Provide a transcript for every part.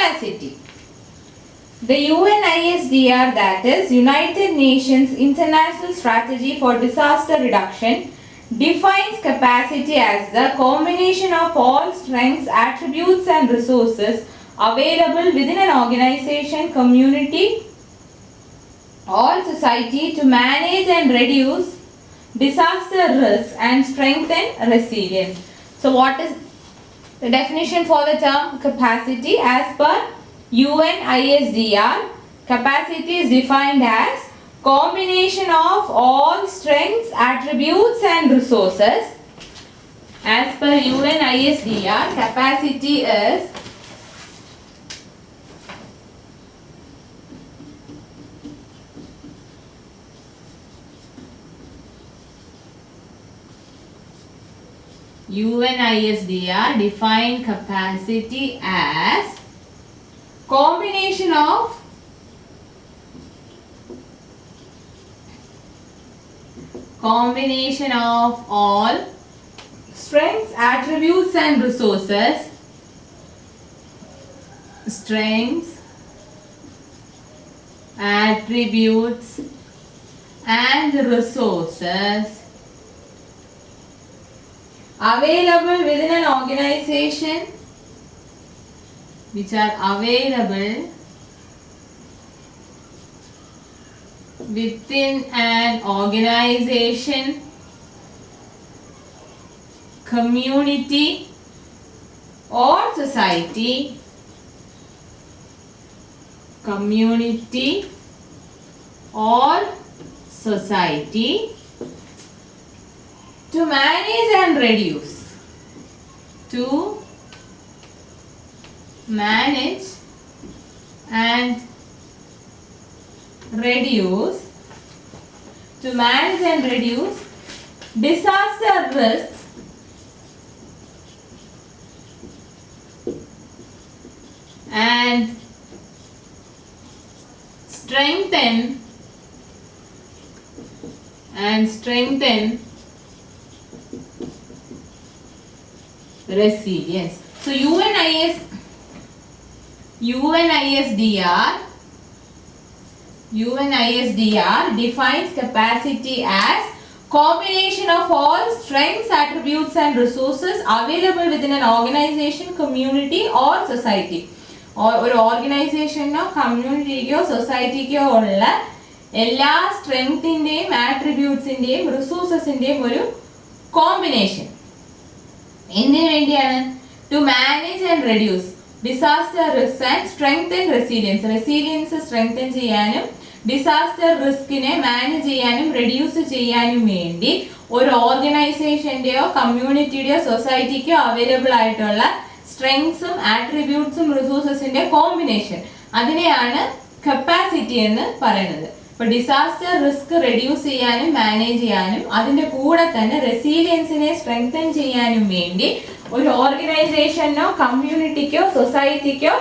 capacity. The UNISDR, that is United Nations International Strategy for Disaster Reduction, defines capacity as the combination of all strengths, attributes and resources available within an organization, community or society to manage and reduce disaster risk and strengthen resilience. So what is the definition for the term capacity? As per UNISDR, capacity is defined as combination of all strengths, attributes and resources. As per UNISDR, capacity is UNISDR define capacity as combination of all strengths, attributes and resources. Strengths, attributes and resources available within an organization, which are available within an organization, community or society, to manage and reduce, to manage and reduce disaster risks and strengthen resilience. So UNISDR defines capacity as combination of all strengths, attributes and resources available within an organization, community or society. ഒരു ഓർഗനൈസേഷനോ കമ്മ്യൂണിറ്റിക്കോ സൊസൈറ്റിക്കോ ഉള്ള എല്ലാ സ്ട്രെങ്ത്തിൻ്റെയും ആട്രിബ്യൂട്ട്സിൻ്റെയും റിസോഴ്സസിൻ്റെയും ഒരു combination. എന്തിനു വേണ്ടിയാണ്? To manage and reduce disaster risk and strengthen resilience strengthen ചെയ്യാനും disaster റിസ്കിനെ manage ചെയ്യാനും reduce ചെയ്യാനും വേണ്ടി ഒരു ഓർഗനൈസേഷൻ്റെയോ കമ്മ്യൂണിറ്റിയുടെയോ സൊസൈറ്റിക്കോ അവൈലബിൾ ആയിട്ടുള്ള സ്ട്രെങ്സും ആട്രിബ്യൂട്ട്സും റിസോഴ്സസിന്റെ കോമ്പിനേഷൻ, അതിനെയാണ് കപ്പാസിറ്റി എന്ന് പറയുന്നത്. ഇപ്പൊ ഡിസാസ്റ്റർ റിസ്ക് റെഡ്യൂസ് ചെയ്യാനും മാനേജ് ചെയ്യാനും അതിന്റെ കൂടെ തന്നെ റെസീലിയൻസിനെ സ്ട്രെങ്തൻ ചെയ്യാനും വേണ്ടി ഒരു ഓർഗനൈസേഷനോ കമ്മ്യൂണിറ്റിക്കോ സൊസൈറ്റിക്കോ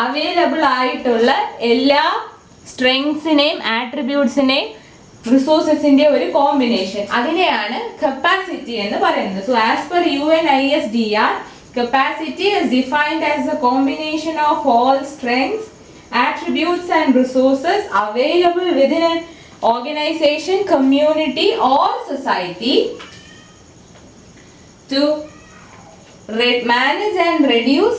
അവൈലബിൾ ആയിട്ടുള്ള എല്ലാ സ്ട്രെങ്സിനെയും ആട്രിബ്യൂട്ട്സിനെയും റിസോഴ്സസിന്റെ ഒരു കോമ്പിനേഷൻ, അതിനെയാണ് കപ്പാസിറ്റി എന്ന് പറയുന്നത്. So as per UNISDR, capacity is defined as the combination of all strengths, attributes and resources available within an organization, community or society to manage and reduce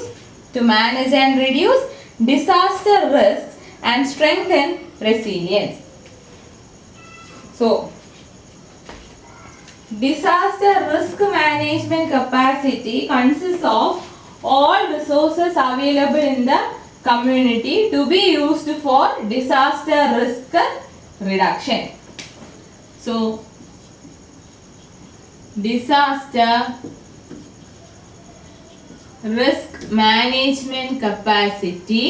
disaster risks and strengthen resilience. So disaster risk management capacity consists of all resources available in the community to be used for disaster risk reduction. So disaster risk management capacity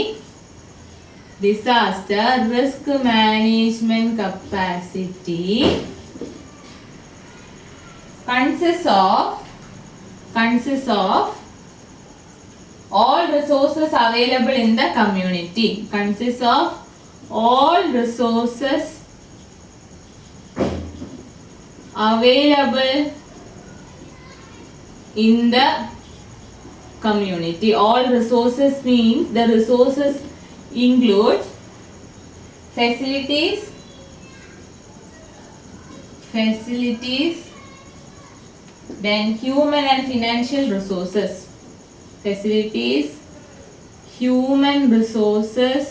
consists of all resources available in the community. Consists of all resources available in the community. All resources means the resources include facilities, then human and financial resources. Facilities, human resources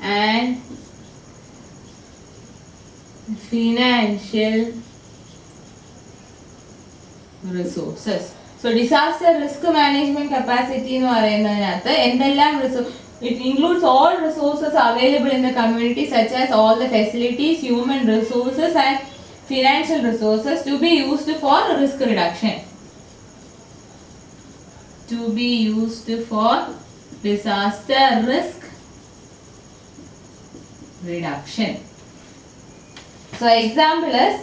and financial resources. So disaster risk management capacity എന്ന് പറയുന്നതിനകത്ത് എന്തെല്ലാം it includes all resources available in the community such as all the facilities, human resources and financial resources to be used for risk reduction. To be used for disaster risk reduction. So example is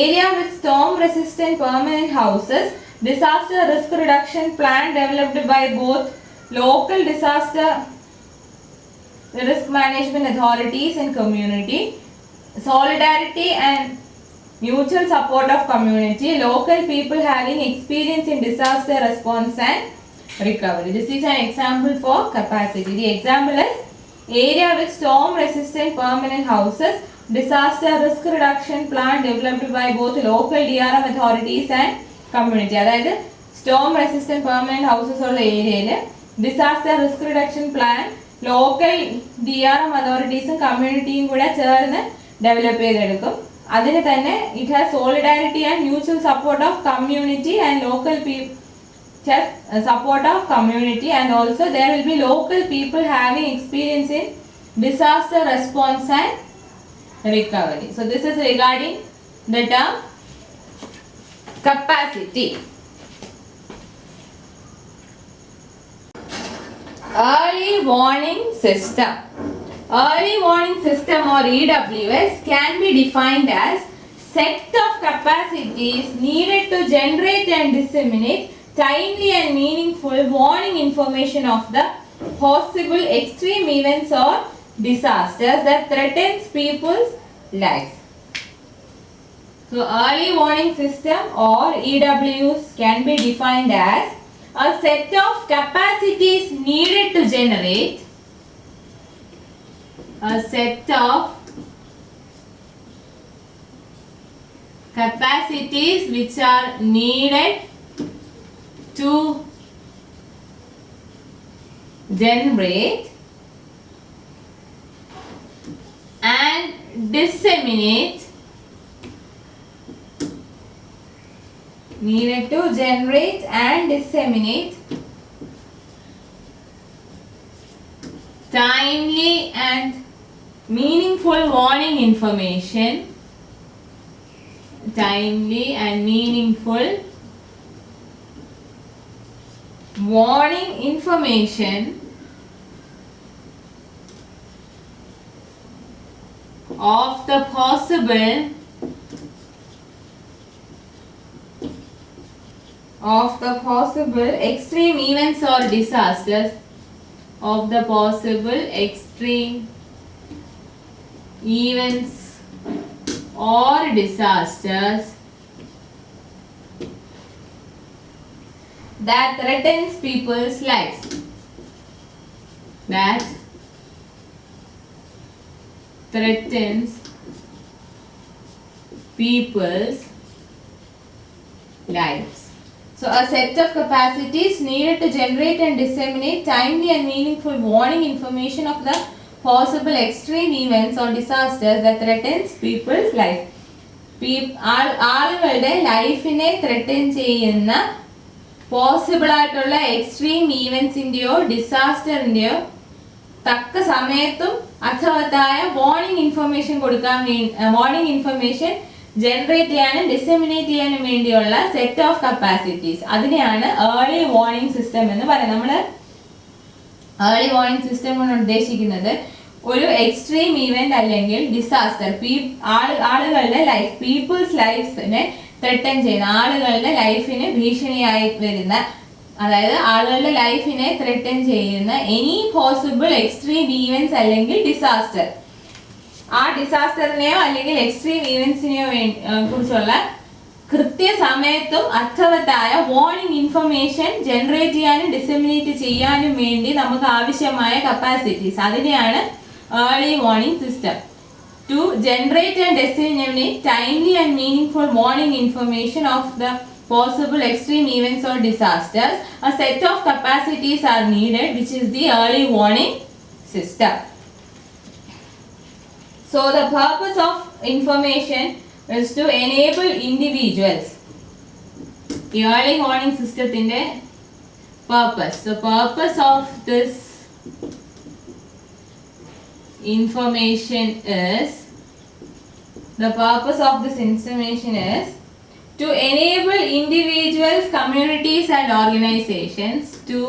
area with storm resistant permanent houses, disaster risk reduction plan developed by both local disaster risk management authorities and community, solidarity and mutual support of community, local people having experience in disaster response and recovery. This is an example for capacity. The example is area with storm resistant permanent houses, disaster risk reduction plan developed by both local DRM authorities and community. അതായത് storm resistant permanent houses ഉള്ള ഏരിയയിൽ disaster risk reduction plan local DRM അതോറിറ്റീസും കമ്മ്യൂണിറ്റിയും കൂടെ ചേർന്ന് develop ചെയ്തെടുക്കും. അതിന് തന്നെ it has solidarity and mutual support of community and local support of community, and also there will be local people having experience in disaster response and recovery. So this is regarding the term capacity. Early warning system. Early warning system or EWS can be defined as set of capacities needed to generate and disseminate timely and meaningful warning information of the possible extreme events or disasters that threatens people's lives. So early warning system or EWS can be defined as a set of capacities needed to generate a set of capacities which are needed to generate and disseminate timely and meaningful warning information of the possible extreme events or disasters that threatens people's lives. So a set of capacities needed to generate and disseminate timely and meaningful warning information of the possible extreme events or disasters that threatens people's life. ആളുകളുടെ ലൈഫിനെ threaten ചെയ്യുന്ന possible ആയിട്ടുള്ള extreme ഈവൻസിൻ്റെയോ ഡിസാസ്റ്ററിൻ്റെയോ തക്ക സമയത്തും അർത്ഥവത്തായ warning information warning information generate ചെയ്യാനും ഡിസെമിനേറ്റ് ചെയ്യാനും വേണ്ടിയുള്ള സെറ്റ് ഓഫ് കപ്പാസിറ്റീസ്, അതിനെയാണ് ഏർലി വാർണിംഗ് സിസ്റ്റം എന്ന് പറയുന്നത്. നമ്മൾ ഏർലി വാർണിംഗ് സിസ്റ്റം കൊണ്ട് ഉദ്ദേശിക്കുന്നത് ഒരു എക്സ്ട്രീം ഇവന്റ് അല്ലെങ്കിൽ ഡിസാസ്റ്റർ ആളുകളുടെ ലൈഫ്, പീപ്പിൾസ് ലൈഫിനെ ത്രെട്ടൻ ചെയ്യുന്ന, ആളുകളുടെ ലൈഫിന് ഭീഷണിയായി വരുന്ന, അതായത് ആളുകളുടെ ലൈഫിനെ ത്രെട്ടൻ ചെയ്യുന്ന എനി പോസിബിൾ എക്സ്ട്രീം ഈവൻസ് അല്ലെങ്കിൽ ഡിസാസ്റ്റർ, ആ ഡിസാസ്റ്ററിനെയോ അല്ലെങ്കിൽ എക്സ്ട്രീം ഈവൻസിനെയോ കുറിച്ചുള്ള കൃത്യസമയത്തും അർത്ഥവത്തായ വാർണിംഗ് ഇൻഫർമേഷൻ ജനറേറ്റ് ചെയ്യാനും ഡിസെമിനേറ്റ് ചെയ്യാനും വേണ്ടി നമുക്ക് ആവശ്യമായ കപ്പാസിറ്റീസ്, അതിനെയാണ് early warning system. To generate and disseminate timely and meaningful warning information of the possible extreme events or disasters, a set of capacities are needed, which is the early warning system. So the purpose of information is to enable individuals. The early warning system in the purpose. The purpose of this information is to enable individuals, communities and organizations to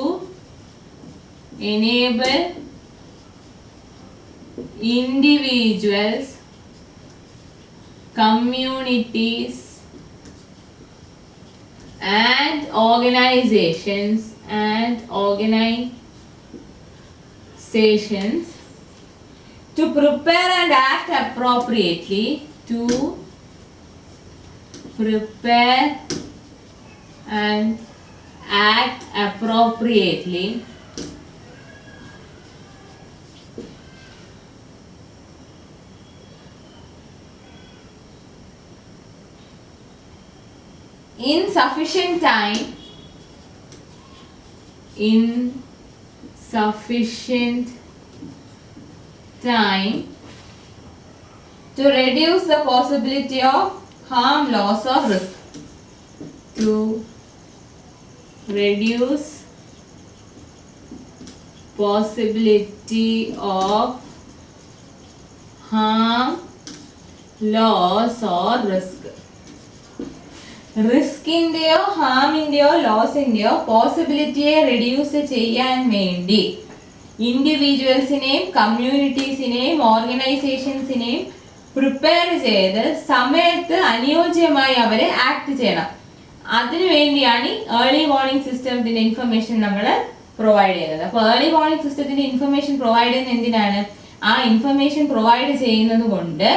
enable individuals, communities and organizations to prepare and act appropriately, in sufficient time to reduce the possibility of harm, loss or risk. To reduce possibility of harm, loss or risk. റിസ്കിൻ്റെയോ ഹാമിൻ്റെയോ ലോസിൻ്റെയോ പോസിബിലിറ്റിയെ reduce ചെയ്യാൻ വേണ്ടി ഇൻഡിവിജ്വൽസിനെയും കമ്മ്യൂണിറ്റീസിനെയും ഓർഗനൈസേഷൻസിനെയും prepare ചെയ്ത് സമയത്ത് അനുയോജ്യമായി അവരെ act ചെയ്യണം. അതിനു വേണ്ടിയാണ് ഏർലി വാർണിംഗ് സിസ്റ്റത്തിന്റെ ഇൻഫർമേഷൻ നമ്മൾ പ്രൊവൈഡ് ചെയ്യുന്നത്. അപ്പോൾ ഏർലി വാർണിംഗ് സിസ്റ്റത്തിന്റെ ഇൻഫർമേഷൻ പ്രൊവൈഡ് ചെയ്യുന്നത് എന്തിനാണ്? ആ ഇൻഫർമേഷൻ പ്രൊവൈഡ് ചെയ്യുന്നത് കൊണ്ട്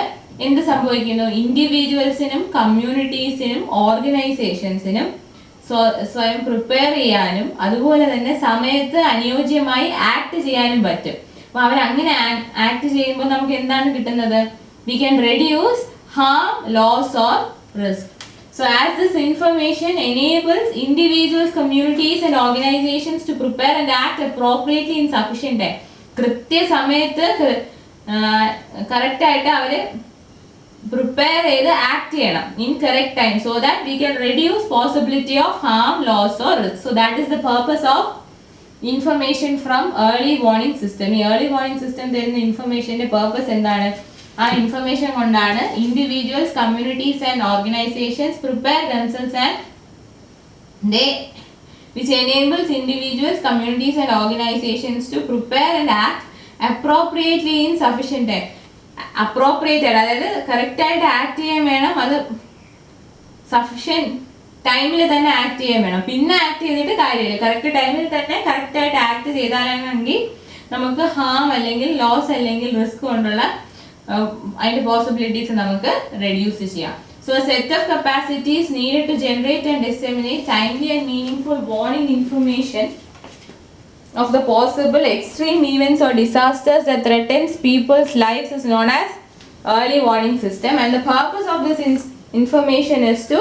എന്ത് സംഭവിക്കുന്നു? ഇൻഡിവിജ്വൽസിനും കമ്മ്യൂണിറ്റീസിനും ഓർഗനൈസേഷൻസിനും സ്വയം പ്രിപ്പയർ ചെയ്യാനും അതുപോലെ തന്നെ സമയത്ത് അനുയോജ്യമായി ആക്ട് ചെയ്യാനും പറ്റും. അപ്പൊ അവരങ്ങനെ ആക്ട് ചെയ്യുമ്പോൾ നമുക്ക് എന്താണ് കിട്ടുന്നത്? We can reduce harm, loss or risk. So as this information enables individuals, communities and organizations to prepare and act appropriately in sufficient time. കൃത്യസമയത്ത് കറക്റ്റ് ആയിട്ട് അവര് പ്രിപ്പയർ ചെയ്ത് ആക്ട് ചെയ്യണം in correct time so that we can reduce possibility of harm, loss or risk. So that is the purpose of information from early warning system. ഈ early warning system തരുന്ന ഇൻഫർമേഷന്റെ purpose എന്താണ്? ആ information കൊണ്ടാണ് individuals, communities and organizations prepare themselves and which enables individuals, communities and organizations to prepare and act appropriately in sufficient time. Appropriated, അതായത് കറക്റ്റായിട്ട് act ചെയ്യാൻ വേണം, അത് സഫിഷ്യൻറ്റ് ടൈമിൽ തന്നെ ആക്ട് ചെയ്യാൻ വേണം. പിന്നെ ആക്ട് ചെയ്തിട്ട് കാര്യമില്ല, കറക്റ്റ് ടൈമിൽ തന്നെ കറക്റ്റായിട്ട് ആക്ട് ചെയ്താലാണെങ്കിൽ നമുക്ക് ഹാം അല്ലെങ്കിൽ ലോസ് അല്ലെങ്കിൽ റിസ്ക് കൊണ്ടുള്ള അതിൻ്റെ പോസിബിലിറ്റീസ് നമുക്ക് റെഡ്യൂസ് ചെയ്യാം. So a set of capacities needed to generate and disseminate timely and meaningful warning information of the possible extreme events or disasters that threatens people's lives is known as early warning system, and the purpose of this information is to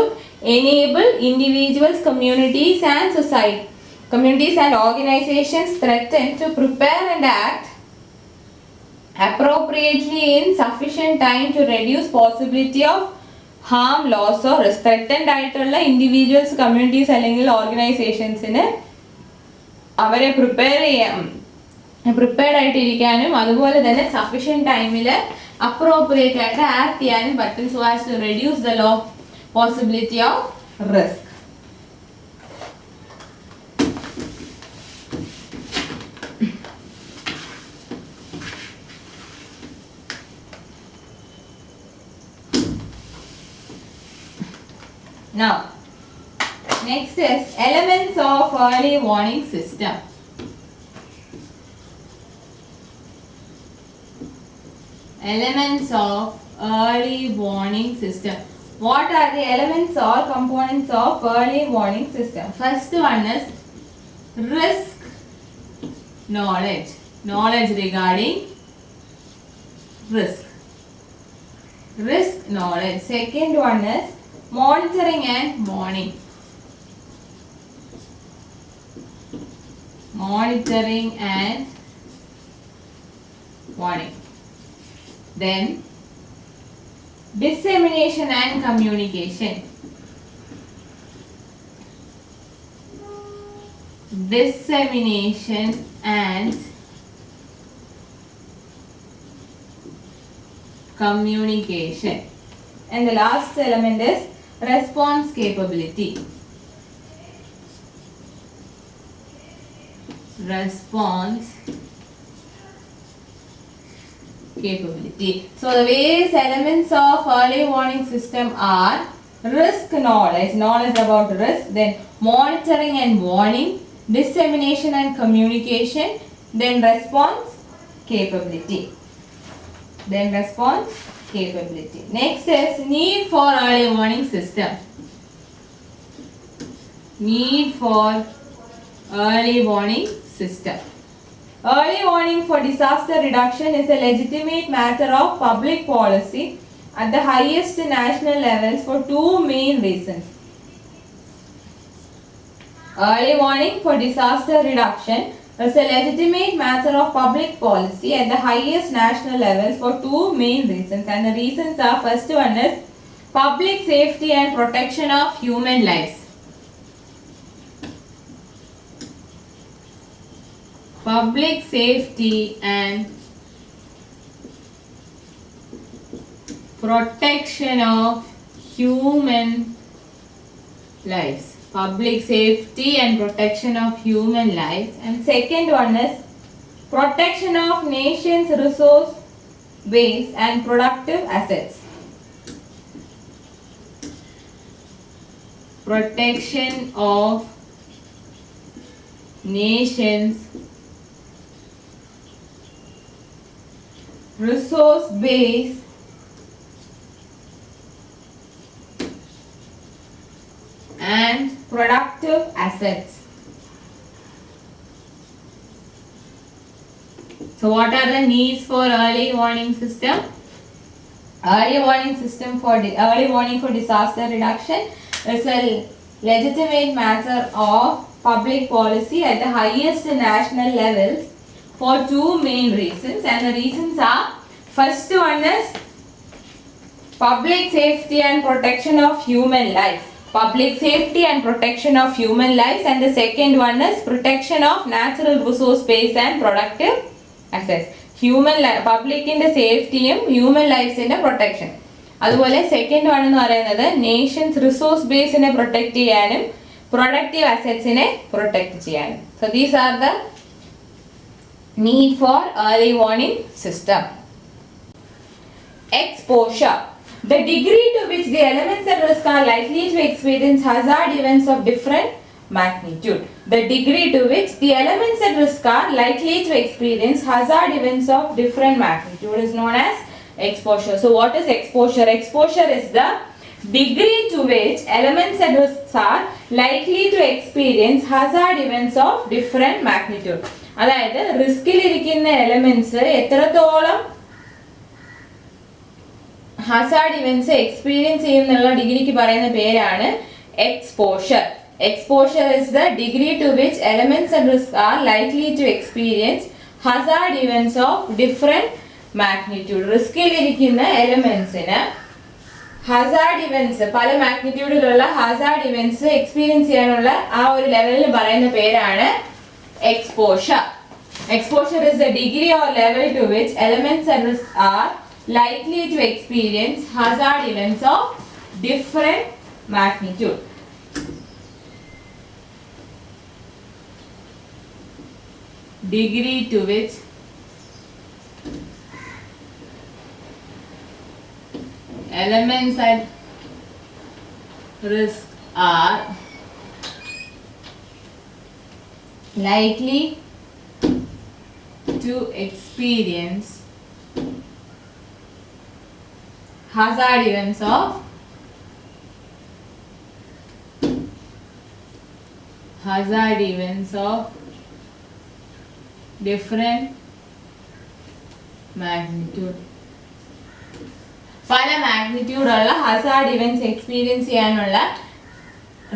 enable individuals, communities and organizations threatened to prepare and act appropriately in sufficient time to reduce possibility of harm, loss or risk. Threatened ആയിട്ടുള്ള individuals, communities അല്ലെങ്കിൽ ഓർഗനൈസേഷൻസിന് അവരെ prepared ആയിട്ടിരിക്കാനും അതുപോലെ തന്നെ sufficient ടൈമിൽ appropriate ആയിട്ട് act ചെയ്യാനും പറ്റും. So as to reduce the low possibility of risk. Now, next is elements of early warning system. Elements of early warning system. What are the elements or components of early warning system? First one is risk knowledge. Knowledge regarding risk. Risk knowledge. Second one is monitoring and warning. Monitoring and warning. Then dissemination and communication. Dissemination and communication. And the last element is response capability. Response capability. So the various elements of early warning system are risk knowledge, knowledge about risk, then monitoring and warning, dissemination and communication, then response capability. Next is need for early warning system. Need for early warning system. Early warning for disaster reduction is a legitimate matter of public policy at the highest national levels for two main reasons. Early warning for disaster reduction is a legitimate matter of public policy at the highest national levels for two main reasons. And the reasons are, first one is public safety and protection of human lives. Public safety and protection of human lives. Public safety and protection of human lives. And second one is protection of nation's resource base and productive assets. Protection of nation's resource base and productive assets. So what are the needs for early warning system? Early warning system for early warning for disaster reduction is a legitimate matter of public policy at the highest national levels for two main reasons, and the reasons are, first one is public safety and protection of human lives. Public safety and protection of human lives, and the second one is protection of natural resource base and productive assets. Public in the safety and human lives in the protection. അതുപോലെ second one എന്ന് പറയുന്നത് nation's resource base നെ protect ചെയ്യാനും productive assets നെ protect ചെയ്യാനും. So these are the need for early warning system. Exposure. The degree to which the elements at risk are likely to experience hazard events of different magnitude. The degree to which the elements at risk are likely to experience hazard events of different magnitude is known as exposure. So what is exposure? Exposure is the degree to which elements at risk are likely to experience hazard events of different magnitude. അതായത് റിസ്കിൽ ഇരിക്കുന്ന elements എത്രത്തോളം Hazard events experience ചെയ്യുന്നുള്ള ഡിഗ്രിക്ക് പറയുന്ന പേരാണ് exposure. Exposure is the degree to which elements at risk are likely to experience hazard events of different magnitude. റിസ്കിൽ ഇരിക്കുന്ന എലമെന്റ്സിന് Hazard events പല മാഗ്നിറ്റ്യൂഡിലുള്ള Hazard events experience ചെയ്യാനുള്ള ആ ഒരു ലെവലിൽ പറയുന്ന പേരാണ് exposure. Exposure is the degree or level to which elements at risk are likely to experience hazard events of different magnitude. Degree to which elements at risk are likely to experience hazard events of hazard events of different magnitude. പല magnitude ഉള്ള Hazard events experience ചെയ്യാനുള്ള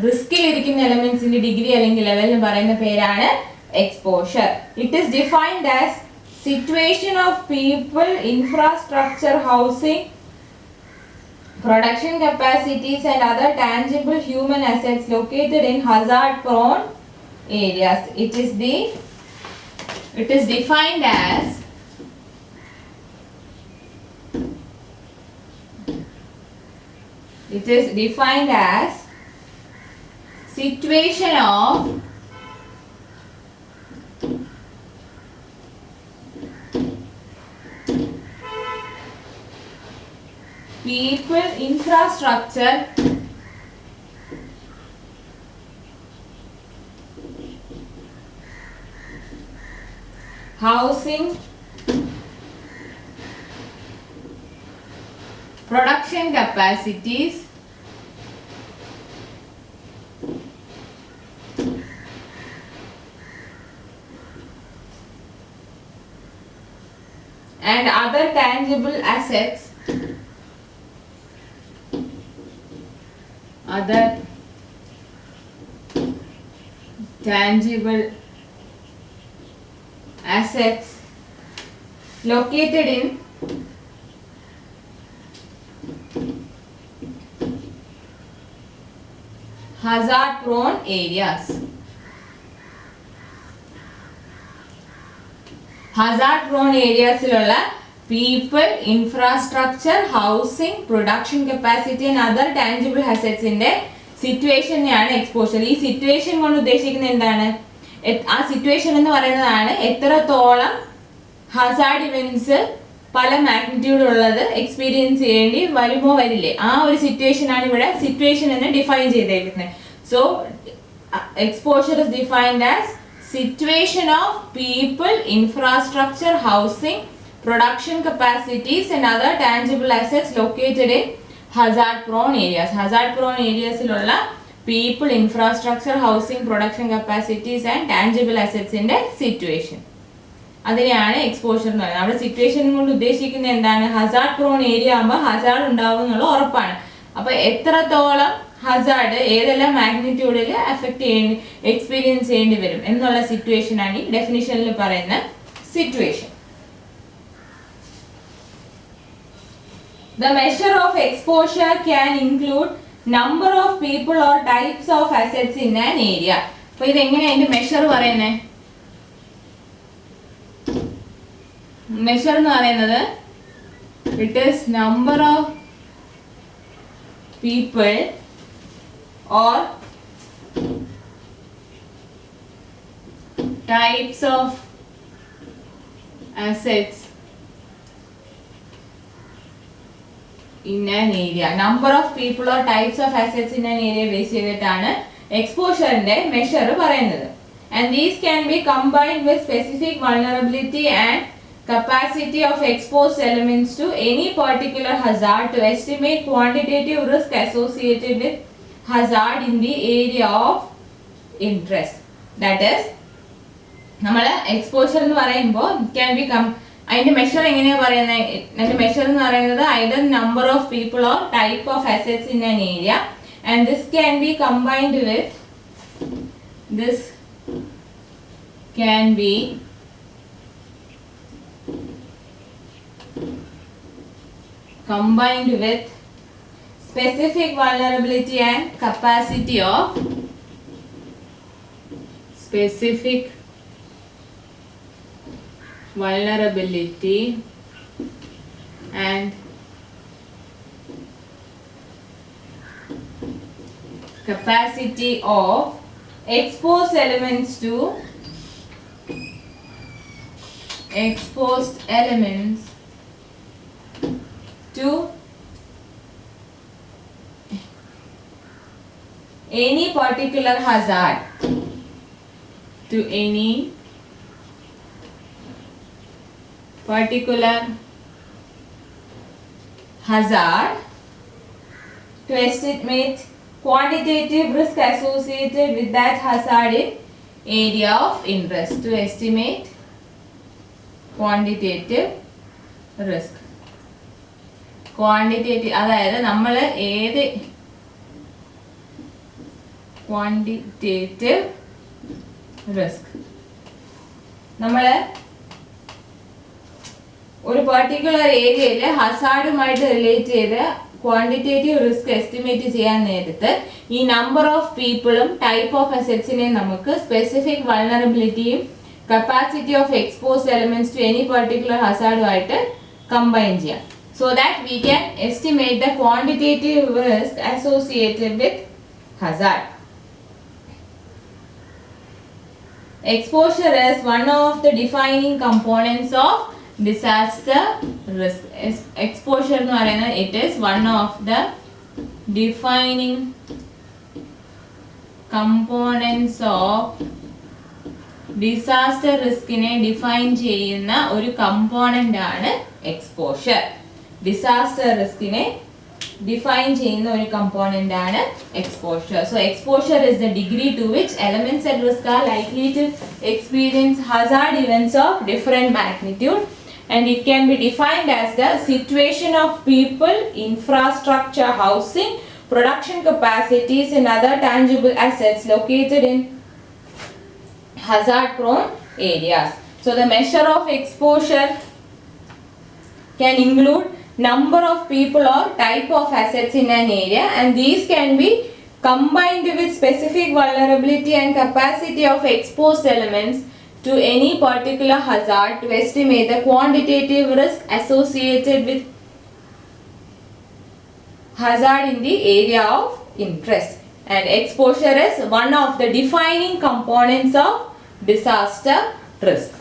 റിസ്കിൽ ഇരിക്കുന്ന എലമെന്റ്സിന്റെ degree അല്ലെങ്കിൽ level എന്ന് പറയുന്ന പേരാണ് exposure. It is defined as situation of people, infrastructure, housing, production capacities and other tangible human assets located in hazard prone areas. It is defined as situation of people, infrastructure, housing, production capacities, and other tangible assets located in hazard prone areas. hazard prone areas ഇലുള്ള people, infrastructure, housing, production capacity and other tangible assets ന്റെ സിറ്റുവേഷനെയാണ് exposure. ഈ situation കൊണ്ട് ഉദ്ദേശിക്കുന്നത് എന്താണ്? ആ situation എന്ന് പറയുന്നതാണ് എത്രത്തോളം Hazard events പല മാഗ്നിറ്റ്യൂഡ് ഉള്ളത് എക്സ്പീരിയൻസ് ചെയ്യേണ്ടി വരുമോ വരില്ലേ, ആ ഒരു സിറ്റുവേഷൻ ആണ് ഇവിടെ സിറ്റുവേഷൻ എന്ന് ഡിഫൈൻ ചെയ്തേക്കുന്നത്. So exposure is defined as situation of people, infrastructure, housing, production capacities and other tangible assets located in hazard prone areas. hazard prone areas ഇലുള്ള people, infrastructure, housing, production capacities and tangible assets ന്റെ situation, അതിനെയാണ് exposure എന്ന് പറയുന്നത്. അവിടെ situation കൊണ്ട് ഉദ്ദേശിക്കുന്നത് എന്താണ്? Hazard prawn area ആകുമ്പോൾ Hazard ഉണ്ടാവും എന്നുള്ള ഉറപ്പാണ്. അപ്പൊ എത്രത്തോളം ഹസാർഡ് ഏതെല്ലാം മാഗ്നിറ്റ്യൂഡിൽ എഫക്ട് ചെയ്യേണ്ടി എക്സ്പീരിയൻസ് ചെയ്യേണ്ടി വരും എന്നുള്ള സിറ്റുവേഷൻ ആണ് ഈ ഡെഫിനിഷനിൽ പറയുന്ന situation. The measure of exposure can include number of people or types of assets in an area. അപ്പോൾ ഇതെങ്ങനെയാണ് അതിന്റെ മെഷർ പറയുന്നത്? മെഷർ എന്ന് പറയുന്നത് it is number of people or types of assets in an area. Number of people or types of assets in an area base ചെയ്തിട്ടാണ് എക്സ്പോഷറിന്റെ measure പറയുന്നത്. And these can be combined with specific vulnerability and capacity of exposed elements to any particular hazard to estimate quantitative risk associated with hazard in the area of interest. That is, നമ്മൾ exposure എന്ന് പറയുമ്പോൾ can be അതിന്റെ measure എങ്ങനെയാ പറയുന്നത്? അതിന്റെ measure എന്ന് പറയുന്നത് either number of people or type of assets in an area and this can be combined with specific vulnerability and capacity of exposed elements to any particular hazard, to estimate quantitative risk associated with that hazard in area of interest. To estimate quantitative risk. Quantitative അതായത് നമ്മൾ ഏത് quantitative risk നമ്മൾ ഒരു particular ഏരിയയിൽ ഹസാർഡുമായിട്ട് relate ചെയ്ത് quantitative risk estimate ചെയ്യാൻ നേരത്ത് ഈ നമ്പർ ഓഫ് പീപ്പിളും ടൈപ്പ് ഓഫ് അസെറ്റ്സിനെ നമുക്ക് സ്പെസിഫിക് വൾണറബിലിറ്റിയും capacity of exposed elements to any particular ഹസാർഡുമായിട്ട് കമ്പൈൻ ചെയ്യാം so that we can estimate the quantitative risk associated with hazard. Exposure is one of the defining components of disaster risk. Exposure എന്ന് പറയുന്നത് it is one of the defining components of disaster risk നെ define ചെയ്യുന്ന ഒരു component ആണ് exposure. Disaster risk നെ define ചെയ്യുന്ന ഒരു component ആണ് exposure. So exposure is the degree to which elements at risk are likely to experience hazard events of different magnitude, and it can be defined as the situation of people, infrastructure, housing, production capacities and other tangible assets located in hazard prone areas. So the measure of exposure can include number of people or type of assets in an area, and these can be combined with specific vulnerability and capacity of exposed elements to any particular hazard to estimate the quantitative risk associated with hazard in the area of interest. And exposure is one of the defining components of disaster risk.